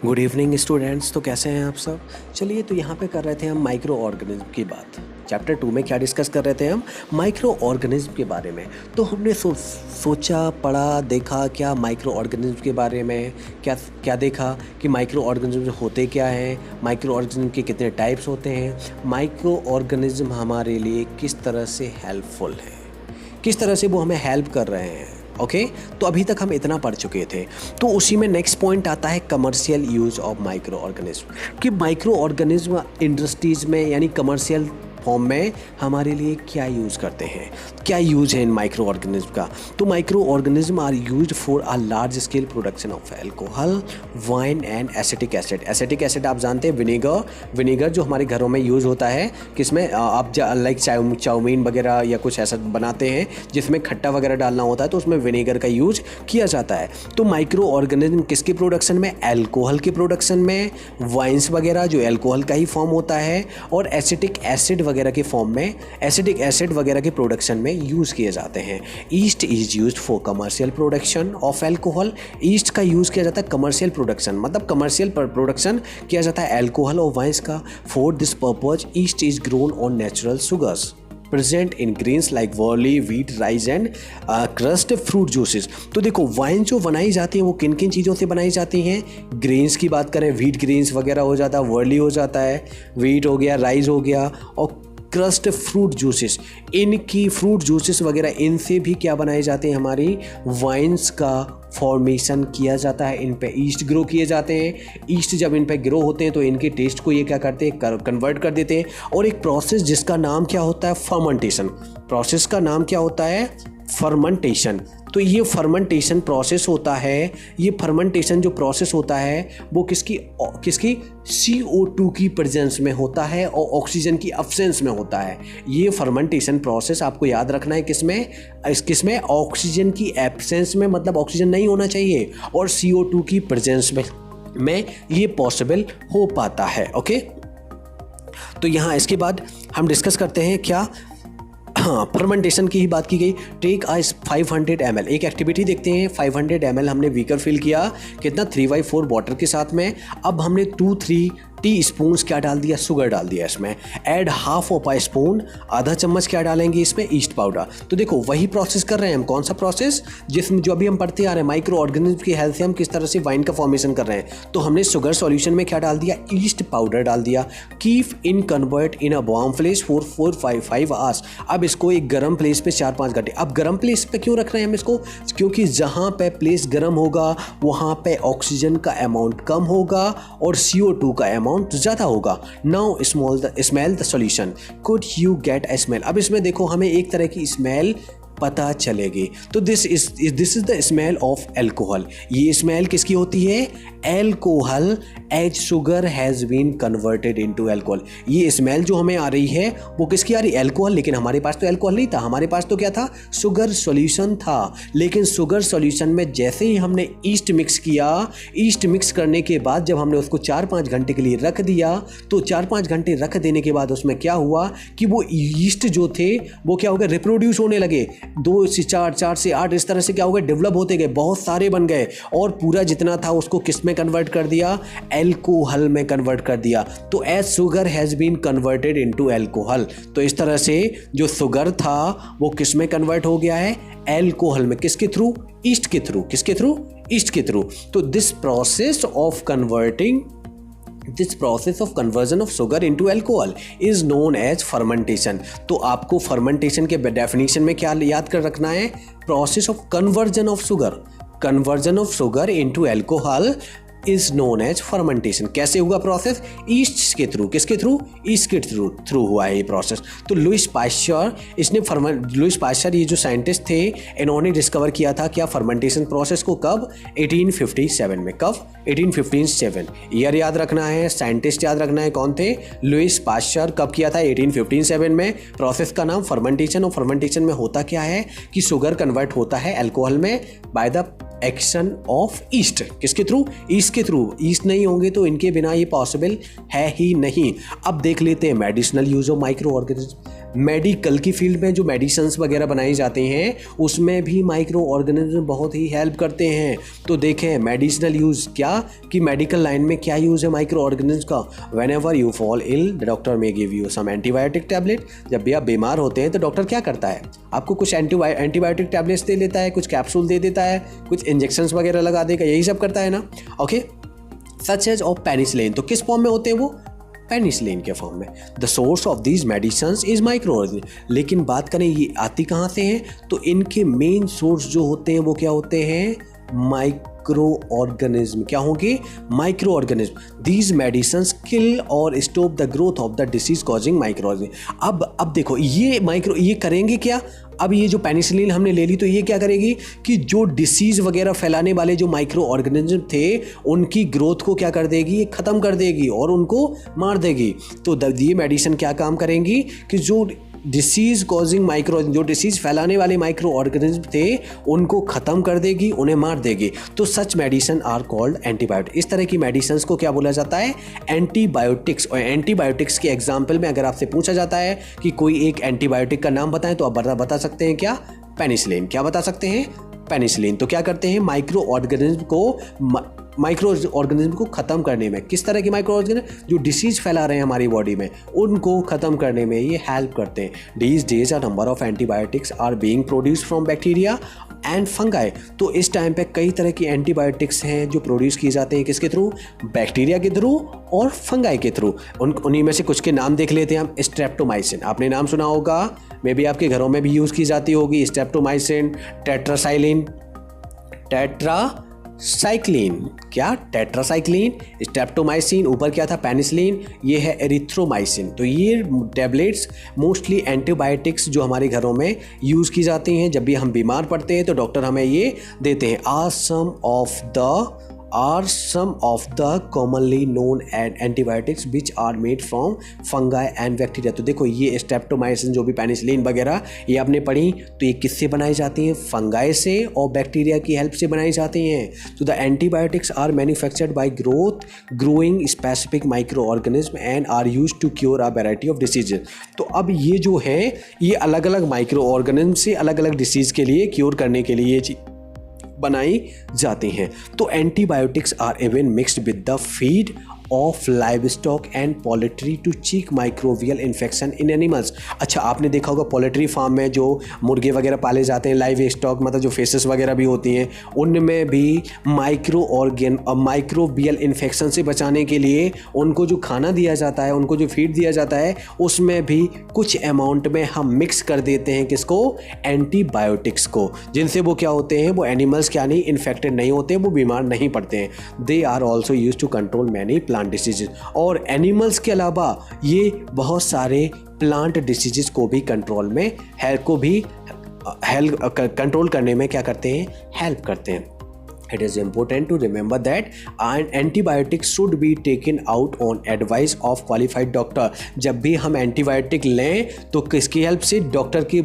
Good evening students. तो कैसे हैं आप सब। चलिए, तो यहाँ पे कर रहे थे हम माइक्रो ऑर्गेनिज्म की बात। चैप्टर 2 में क्या डिस्कस कर रहे थे हम, माइक्रो ऑर्गेनिज्म के बारे में। तो हमने सोचा, पढ़ा, देखा क्या माइक्रो ऑर्गेनिज्म के बारे में, क्या क्या देखा कि माइक्रो ऑर्गेनिज्म होते क्या हैं, माइक्रो ऑर्गेनिज्म के कितने टाइप्स होते हैं, माइक्रो ऑर्गेनिज्म हमारे लिए किस तरह से हेल्पफुल है, किस तरह से वो हमें हेल्प कर रहे हैं। ओके तो अभी तक हम इतना पढ़ चुके थे। तो उसी में नेक्स्ट पॉइंट आता है commercial use of micro organism, कि माइक्रो ऑर्गेनिज्म इंडस्ट्रीज में यानी कमर्शियल फॉर्म में हमारे लिए क्या यूज़ करते हैं, क्या यूज है इन माइक्रो ऑर्गेनिज्म का। तो microorganism are used for a large scale production of alcohol, wine and acetic acid. Acetic acid आप जानते हैं विनेगर जो हमारे घरों में यूज़ होता है, किसमें आप लाइक चाउमीन वगैरह या कुछ ऐसा बनाते हैं जिसमें खट्टा वगैरह डालना होता है, तो उसमें विनेगर का यूज किया जाता है। तो माइक्रो ऑर्गेनिज्म किसके प्रोडक्शन में, अल्कोहल के प्रोडक्शन में, वाइन्स वगैरह जो अल्कोहल का ही फॉर्म होता है, और एसिटिक एसिड वगैरह के फॉर्म में, एसिटिक एसिड वगैरह के प्रोडक्शन में यूज़ किए जाते हैं। Yeast is used for commercial production of alcohol. Yeast का यूज़ किया जाता है कमर्शियल प्रोडक्शन, मतलब कमर्शियल प्रोडक्शन किया जाता है अल्कोहल और वाइन्स का। For this purpose yeast is grown on natural sugars present in grains like barley, wheat, rice and crushed fruit juices. तो देखो, वाइन जो बनाई जाती है वो किन किन चीज़ों से बनाई जाती हैं। ग्रेन्स की बात करें, व्हीट ग्रेन्स वगैरह हो जाता है, वर्ली हो जाता है, व्हीट हो गया, राइस हो गया, और क्रस्ट फ्रूट जूसेस, इनकी फ्रूट जूसेस वगैरह इनसे भी क्या बनाए जाते हैं, हमारी वाइन्स का फॉर्मेशन किया जाता है। इन पे ईस्ट ग्रो किए जाते हैं। ईस्ट जब इन पे ग्रो होते हैं तो इनके टेस्ट को ये क्या करते हैं, कन्वर्ट कर देते हैं। और एक प्रोसेस जिसका नाम क्या होता है, फर्मेंटेशन। प्रोसेस का नाम क्या होता है, फर्मेंटेशन। तो ये फर्मेंटेशन प्रोसेस होता है, ये फर्मेंटेशन जो प्रोसेस होता है वो किसकी CO2 की प्रेजेंस में होता है और ऑक्सीजन की एब्सेंस में होता है। ये फर्मेंटेशन प्रोसेस आपको याद रखना है किसमें ऑक्सीजन की एब्सेंस में, मतलब ऑक्सीजन नहीं होना चाहिए, और CO2 की प्रेजेंस में ये पॉसिबल हो पाता है। ओके, तो यहाँ इसके बाद हम डिस्कस करते हैं क्या, हाँ, फर्मेंटेशन की ही बात की गई। टेक 500 ml, एक एक्टिविटी देखते हैं। 500 ml हमने बीकर फिल किया, कितना 3/4 वाटर के साथ में। अब हमने 2-3 टी स्पून क्या डाल दिया, शुगर डाल दिया इसमें। Add half of a spoon, आधा चम्मच क्या डालेंगे इसमें, ईस्ट पाउडर। तो देखो वही प्रोसेस कर रहे हैं हम। कौन सा प्रोसेस, जिसमें जो अभी हम पढ़ते आ रहे हैं, माइक्रो ऑर्गेनिज्म की हेल्प से हम किस तरह से वाइन का फॉर्मेशन कर रहे हैं। तो हमने शुगर सॉल्यूशन में क्या डाल दिया, ईस्ट पाउडर डाल दिया। Keep in convert in a warm place for 4-5 hours. अब इसको एक गर्म प्लेस पे 4-5 घंटे। अब गर्म प्लेस पे क्यों रख रहे हैं हम इसको, क्योंकि जहाँ पे प्लेस गर्म होगा वहाँ पे ऑक्सीजन का अमाउंट कम होगा और CO2 का अमाउंट ज़्यादा होगा। Now smell the solution, could you get a smell. अब इसमें देखो हमें एक तरह की स्मेल पता चलेगी। तो this is the smell of alcohol. ये स्मेल किसकी होती है, alcohol as sugar has been converted into alcohol. ये स्मेल जो हमें आ रही है वो किसकी आ रही है, अल्कोहल। लेकिन हमारे पास तो अल्कोहल नहीं था, हमारे पास तो क्या था, शुगर सॉल्यूशन था। लेकिन शुगर सॉल्यूशन में जैसे ही हमने ईस्ट मिक्स किया, ईस्ट मिक्स करने के बाद जब हमने उसको 4-5 घंटे के लिए रख दिया, तो 4-5 घंटे रख देने के बाद उसमें क्या हुआ कि वो ईस्ट जो थे वो क्या हो गए, रिप्रोड्यूस होने लगे। 2 से 4, 4 से 8, इस तरह से क्या हो गए, डेवलप होते गए, बहुत सारे बन गए। और पूरा जितना था उसको किस में कन्वर्ट कर दिया, अल्कोहल में कन्वर्ट कर दिया। तो as sugar has been converted into alcohol. तो इस तरह से जो शुगर था वो किस में कन्वर्ट हो गया है, अल्कोहल में। किसके थ्रू, ईस्ट के थ्रू। किसके थ्रू, ईस्ट के थ्रू। तो this process of conversion of sugar into alcohol is known as fermentation। तो आपको फर्मेंटेशन के डेफिनेशन में क्या याद कर रखना है, process of conversion of sugar into alcohol is known as fermentation. कैसे हुआ प्रोसेस, ईस्ट के थ्रू। किसके थ्रू, ईस्ट के थ्रू हुआ है ये प्रोसेस। तो लुइस पाश्चर ये जो साइंटिस्ट थे, इन्होंने डिस्कवर किया था क्या, फर्मेंटेशन प्रोसेस को कब, 1857 में। कब, 1857। ईयर याद रखना है, साइंटिस्ट याद रखना है, कौन थे, लुइस पाश्चर। कब किया था, 1857 में। प्रोसेस का नाम फर्मेंटेशन। और फर्मेंटेशन में होता क्या है कि शुगर कन्वर्ट होता है अल्कोहल में by the action of east. किसके थ्रू, ईस्ट ईस्ट के थ्रू, ईस्ट नहीं होंगे तो इनके बिना ये पॉसिबल है ही नहीं। अब देख लेते हैं medicinal use of micro organism. Medical की फील्ड में जो मेडिसिन्स वगैरह बनाई जाती हैं उसमें भी माइक्रो ऑर्गेनिज्म बहुत ही हेल्प करते हैं। तो देखें मेडिसिनल यूज़ क्या, कि मेडिकल लाइन में क्या यूज़ है माइक्रो ऑर्गेनिज्म का। Whenever you fall ill the doctor may give you some antibiotic tablet. जब भी आप बीमार होते हैं तो डॉक्टर क्या करता है, आपको कुछ एंटीबायोटिक टैबलेट्स दे देता है, कुछ कैप्सूल दे देता है, कुछ इंजेक्शंस वगैरह लगा देगा, यही सब करता है ना। Okay, such as of penicillin, तो किस फॉर्म में होते हैं वो, पेनिसिलिन के फॉर्म में। The source of these medicines is micro organism. लेकिन बात करें ये आती कहाँ से हैं, तो इनके मेन सोर्स जो होते हैं वो क्या होते हैं, माइक्रो ऑर्गेनिज्म। क्या होंगे, माइक्रो ऑर्गेनिज्म। दीज मेडिसिन्स किल और stop the growth of the disease causing micro organism. अब देखो ये करेंगे क्या, अब ये जो पेनिसिलिन हमने ले ली तो ये क्या करेगी कि जो डिसीज़ वगैरह फैलाने वाले जो माइक्रो ऑर्गेनिज्म थे उनकी ग्रोथ को क्या कर देगी, ये ख़त्म कर देगी और उनको मार देगी। तो ये मेडिसिन क्या काम करेंगी कि जो डिसीज़ कॉजिंग माइक्रो, जो डिसीज़ फैलाने वाले माइक्रो ऑर्गेनिज्म थे उनको ख़त्म कर देगी, उन्हें मार देगी। तो सच मेडिसिन आर कॉल्ड एंटीबायोटिक। इस तरह की मेडिसिन्स को क्या बोला जाता है, एंटीबायोटिक्स। और एंटीबायोटिक्स के एग्जाम्पल में अगर आपसे पूछा जाता है कि कोई एक एंटीबायोटिक का नाम बताएं तो आप बता सकते हैं क्या, पेनिसिलिन। क्या बता सकते हैं, पेनिसिलिन। तो क्या करते हैं, माइक्रो ऑर्गेनिज्म को ख़त्म करने में, किस तरह की माइक्रो ऑर्गेनिज्म, जो डिसीज़ फैला रहे हैं हमारी बॉडी में उनको ख़त्म करने में ये हेल्प करते हैं। These days a number of antibiotics are being produced from bacteria and fungi. तो इस टाइम पे कई तरह की एंटीबायोटिक्स हैं जो प्रोड्यूस किए जाते हैं, किसके थ्रू, बैक्टीरिया के थ्रू और फंगाई के थ्रू। उन्हीं में से कुछ के नाम देख लेते हैं हम। स्ट्रेप्टोमाइसिन, आपने नाम सुना होगा, मे बी आपके घरों में भी यूज़ की जाती होगी। स्ट्रेप्टोमाइसिन, टेट्रासाइक्लिन, क्या, टेट्रासाइक्लिन, स्ट्रेप्टोमाइसिन, ऊपर क्या था, पेनिसिलिन, ये है एरिथ्रोमाइसिन। तो ये टैबलेट्स मोस्टली एंटीबायोटिक्स जो हमारे घरों में यूज़ की जाती हैं। जब भी हम बीमार पड़ते हैं तो डॉक्टर हमें ये देते हैं। are some of the commonly known antibiotics which are made from fungi and bacteria। तो देखो ये स्ट्रेप्टोमाइसिन जो भी पेनिसिलिन वगैरह ये आपने पढ़ी, तो ये किससे बनाई जाती हैं, फंगाई से और बैक्टीरिया की हेल्प से बनाई जाती हैं। तो the antibiotics are manufactured by growing specific microorganism and are use to cure a variety of diseases. तो अब ये जो है ये अलग अलग माइक्रो ऑर्गेनिज्म से अलग अलग डिसीज़ के लिए क्योर करने के लिए ये बनाई जाती हैं। तो antibiotics are even mixed with the feed of livestock and poultry to check microbial infection in animals. अच्छा, आपने देखा होगा पोल्ट्री फार्म में जो मुर्गे वगैरह पाले जाते हैं, लाइव स्टॉक मतलब जो फेसेस वगैरह भी होती हैं, उनमें भी माइक्रोबियल इन्फेक्शन से बचाने के लिए उनको जो खाना दिया जाता है, उनको जो फीड दिया जाता है, उसमें भी कुछ अमाउंट में हम मिक्स कर देते हैं किसको, एंटीबायोटिक्स को, जिनसे वो क्या होते हैं, वो एनिमल्स क्या नहीं इन्फेक्टेड नहीं होते, वो बीमार नहीं पड़ते हैं। They are also use to control many plant diseases. और एनिमल्स के अलावा ये बहुत सारे प्लांट डिसीजेज को भी कंट्रोल करने में क्या करते हैं, हेल्प करते हैं। It is important to remember that an antibiotic should be taken out on advice of qualified doctor। जब भी हम एंटीबायोटिक लें तो किसकी हेल्प से, डॉक्टर के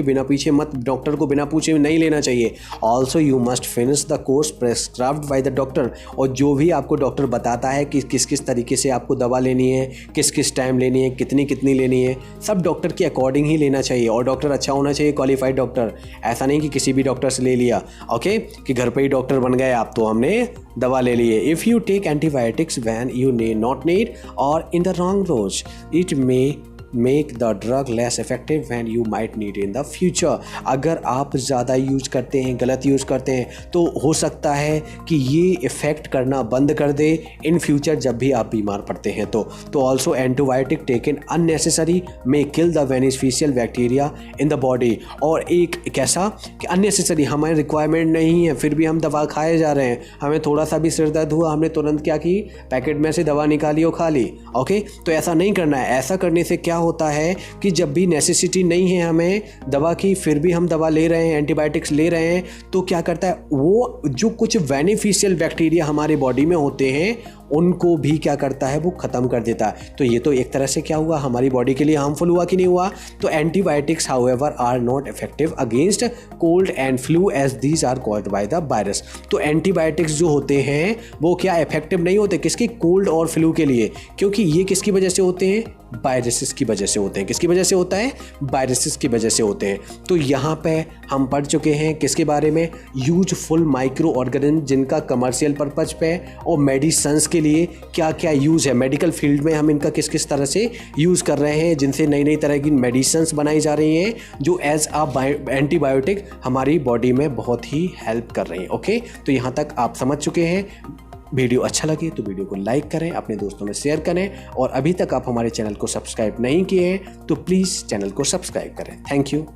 बिना पीछे मत, डॉक्टर को बिना पूछे नहीं लेना चाहिए। Also you must finish the course prescribed by the doctor। और जो भी आपको डॉक्टर बताता है कि किस किस तरीके से आपको दवा लेनी है, किस किस टाइम लेनी है, कितनी लेनी है, सब डॉक्टर के अकॉर्डिंग ही लेना चाहिए। और डॉक्टर अच्छा होना चाहिए, क्वालिफाइड डॉक्टर, ऐसा नहीं कि किसी भी डॉक्टर से ले लिया, ओके, कि घर पे ही डॉक्टर बन गए आप तो हमने दवा ले लिए। If you take antibiotics when you not need or in the wrong dose, it may make the drug less effective when you might need in the future. अगर आप ज़्यादा यूज करते हैं, गलत यूज़ करते हैं, तो हो सकता है कि ये इफ़ेक्ट करना बंद कर दे इन फ्यूचर जब भी आप बीमार पड़ते हैं। तो also antibiotic taken unnecessary may kill the beneficial bacteria in the body. और एक कैसा कि अननेसेसरी, हमारे रिक्वायरमेंट नहीं है फिर भी हम दवा खाए जा रहे हैं। हमें थोड़ा सा भी सिर दर्द हुआ, हमने तुरंत क्या की, पैकेट में से दवा निकाली और खा ली, ओके। तो ऐसा नहीं करना है। ऐसा करने से क्या होता है कि जब भी नेसेसिटी नहीं है हमें दवा की, फिर भी हम दवा ले रहे हैं, एंटीबायोटिक्स ले रहे हैं, तो क्या करता है वो जो कुछ बेनिफिशियल बैक्टीरिया हमारे बॉडी में होते हैं उनको भी क्या करता है, वो ख़त्म कर देता है। तो ये तो एक तरह से क्या हुआ, हमारी बॉडी के लिए हार्मफुल हुआ कि नहीं हुआ। तो antibiotics however are not effective against cold and flu as these are caused by the virus. तो एंटीबायोटिक्स जो होते हैं वो क्या इफेक्टिव नहीं होते किसकी, कोल्ड और फ्लू के लिए, क्योंकि ये किसकी वजह से होते हैं, वायरसेस की वजह से होते हैं। किसकी वजह से होता है, वायरसेस की वजह से होते हैं। तो यहाँ पे हम पढ़ चुके हैं किसके बारे में, यूजफुल माइक्रो ऑर्गेनिज्म जिनका कमर्शियल पर्पज पे और मेडिसिन्स के लिए क्या क्या यूज़ है, मेडिकल फील्ड में हम इनका किस किस तरह से यूज़ कर रहे हैं, जिनसे नई नई तरह की मेडिसिन्स बनाई जा रही हैं जो एज अ एंटीबायोटिक हमारी बॉडी में बहुत ही हेल्प कर रही हैं। ओके, तो यहाँ तक आप समझ चुके हैं। वीडियो अच्छा लगे तो वीडियो को लाइक करें, अपने दोस्तों में शेयर करें, और अभी तक आप हमारे चैनल को सब्सक्राइब नहीं किए हैं तो प्लीज़ चैनल को सब्सक्राइब करें। Thank you.